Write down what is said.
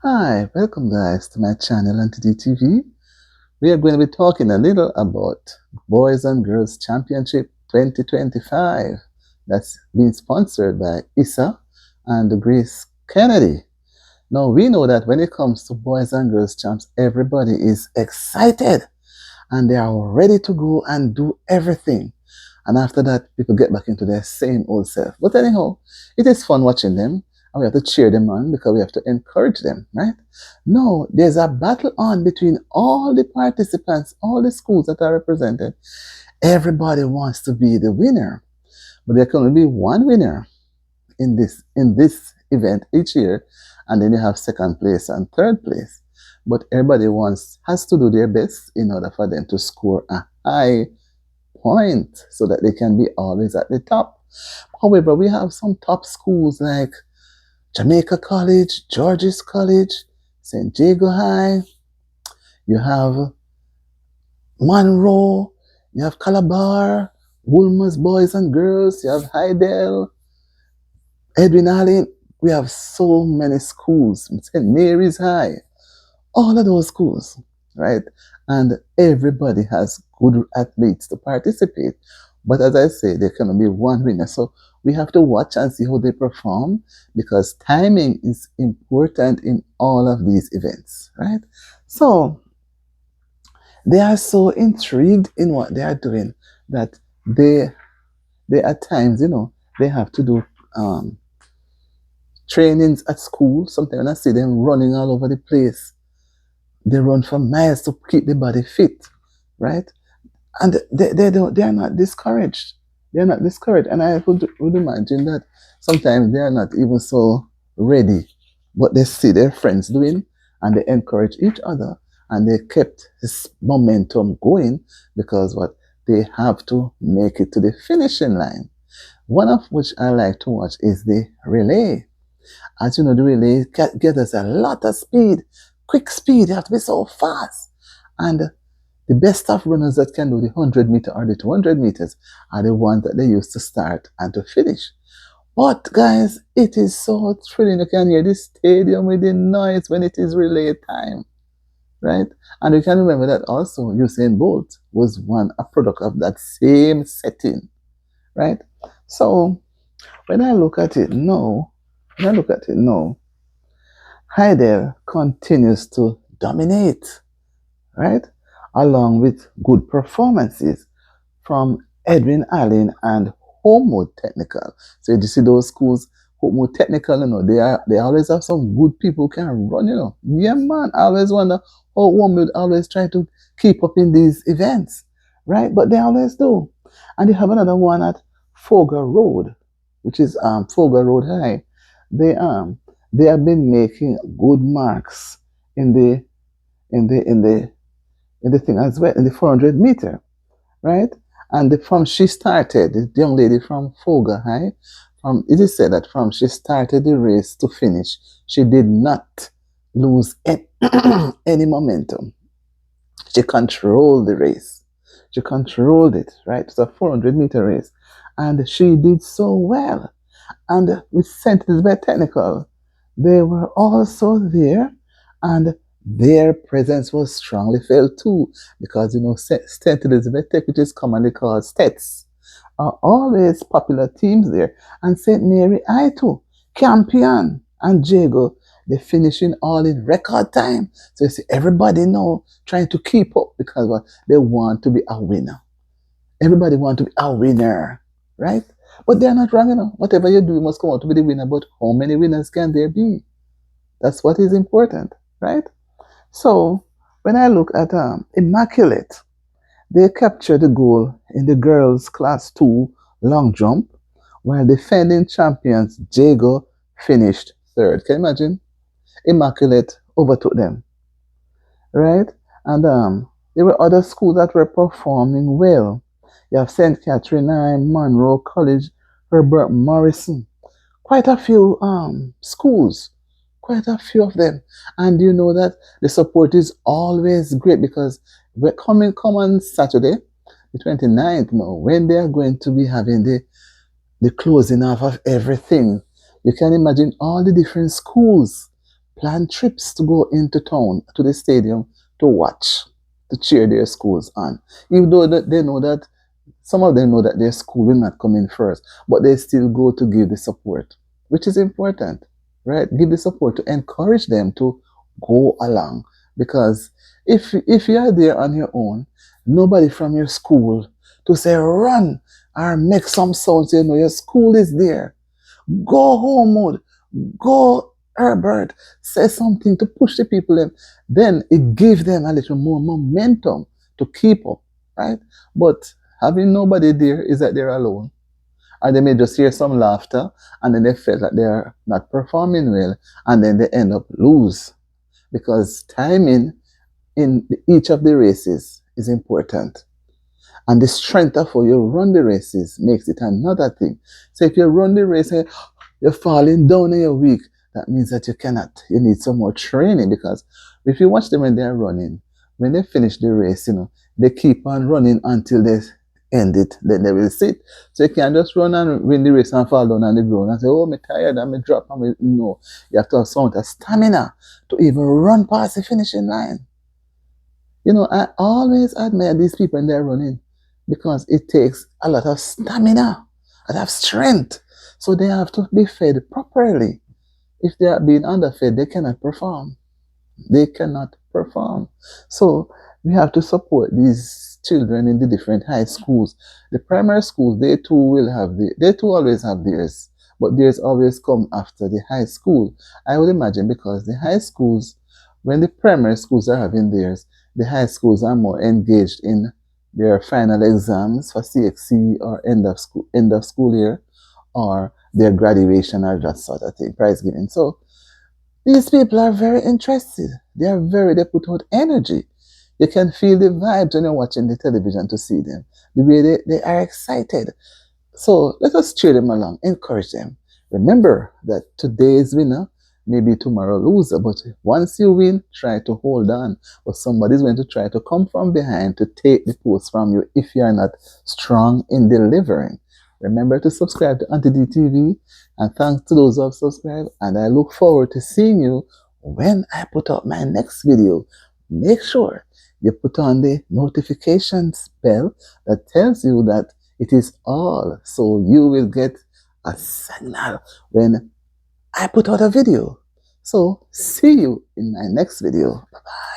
Hi, welcome guys to my channel and to DTV. We are going to be talking a little about Boys and Girls Championship 2025. That's being sponsored by ISA and Grace Kennedy. Now we know that when it comes to Boys and Girls Champs, everybody is excited and they are ready to go and do everything. And after that, people get back into their same old self. But anyhow, it is fun watching them. And we have to cheer them on because we have to encourage them, right? No, there's a battle on between all the participants, all the schools that are represented. Everybody wants to be the winner. But there can only be one winner in this event each year. And then you have second place and third place. But everybody has to do their best in order for them to score a high point so that they can be always at the top. However, we have some top schools like Jamaica College, Georges College, St. Jago High, you have Monroe, you have Calabar, Woolmer's Boys and Girls, you have Hydel, Edwin Allen. We have so many schools, St. Mary's High, all of those schools, right? And everybody has good athletes to participate. But as I say, there can only be one winner. So we have to watch and see how they perform because timing is important in all of these events, right? So they are so intrigued in what they are doing that they at times, they have to do trainings at school. Sometimes when I see them running all over the place, they run for miles to keep the body fit, right? And they are not discouraged. They are not discouraged. And I would imagine that sometimes they are not even so ready, but they see their friends doing and they encourage each other and they kept this momentum going because what they have to make it to the finishing line. One of which I like to watch is the relay. As you know, the relay gathers a lot of speed, quick speed. You have to be so fast. And the best of runners that can do the 100-meter or the 200 meters are the ones that they use to start and to finish. But guys, it is so thrilling. You can hear the stadium with the noise when it is relay time, right? And you can remember that also Usain Bolt was a product of that same setting, right? So when I look at it now, Heidel continues to dominate, right? Along with good performances from Edwin Allen and Homewood Technical. So you see those schools, Homewood Technical, they always have some good people who can run, Yeah, man, I always wonder how Homewood always try to keep up in these events, right? But they always do. And you have another one at Fogar Road, which is Fogar Road High. They have been making good marks in the in the in the in the thing as well, in the 400-meter, right? And from she started, the young lady from Foga High, it is said that from she started the race to finish, she did not lose any momentum. She controlled the race. She controlled it, right? It's a 400-meter race. And she did so well. And with St. Elizabeth Technical, they were also there, and their presence was strongly felt too, because St. Elizabeth Tech, which is commonly called STETS, are always popular teams there. And St. Mary I too, Campion and Jago, they finishing all in record time. So you see, everybody now trying to keep up because what they want to be a winner. Everybody want to be a winner, right? But they're not wrong, Whatever you do, you must come out to be the winner. But how many winners can there be? That's what is important, right? So when I look at Immaculate, they captured the gold in the girls' class 2 long jump, while defending champions Jago finished third. Can you imagine? Immaculate overtook them, right? And there were other schools that were performing well. You have St. Catherine I, Monroe College, Herbert Morrison. Quite a few schools, quite a few of them. And you know that the support is always great because we're come on Saturday, the 29th now, when they are going to be having the closing off of everything. You can imagine all the different schools plan trips to go into town, to the stadium, to watch, to cheer their schools on. Even though that they know that some of them know that their school will not come in first, but they still go to give the support, which is important, right? Give the support to encourage them to go along. Because if you are there on your own, nobody from your school to say run or make some sounds, you know your school is there. Go Homewood, go Herbert, say something to push the people in. Then it gives them a little more momentum to keep up, right? But having nobody there is that they're alone. And they may just hear some laughter and then they feel that they're not performing well and then they end up lose. Because timing in each of the races is important. And the strength of how you run the races makes it another thing. So if you run the race and you're falling down and you're weak, that means that you cannot. You need some more training, because if you watch them when they're running, when they finish the race, they keep on running until they end it. Then they will sit. So you can't just run and win the race and fall down on the ground and say, oh, I'm tired, I'm drop. No, you have to have some stamina to even run past the finishing line. I always admire these people when they're running, because it takes a lot of stamina, a lot of strength. So they have to be fed properly. If they are being underfed, they cannot perform. They cannot perform. So we have to support these children in the different high schools. The primary schools, they too always have theirs, but theirs always come after the high school. I would imagine, because the high schools, when the primary schools are having theirs, the high schools are more engaged in their final exams for CXC or end of school year, or their graduation or that sort of thing, prize giving. So these people are very interested. They put out energy. You can feel the vibes when you're watching the television to see them. The way they are excited. So let us cheer them along, encourage them. Remember that today's winner may be tomorrow's loser, but once you win, try to hold on. But somebody's going to try to come from behind to take the post from you if you are not strong in delivering. Remember to subscribe to Auntie D TV, and thanks to those who have subscribed, and I look forward to seeing you when I put up my next video. Make sure you put on the notifications bell that tells you that it is all, so you will get a signal when I put out a video. So see you in my next video. Bye-bye.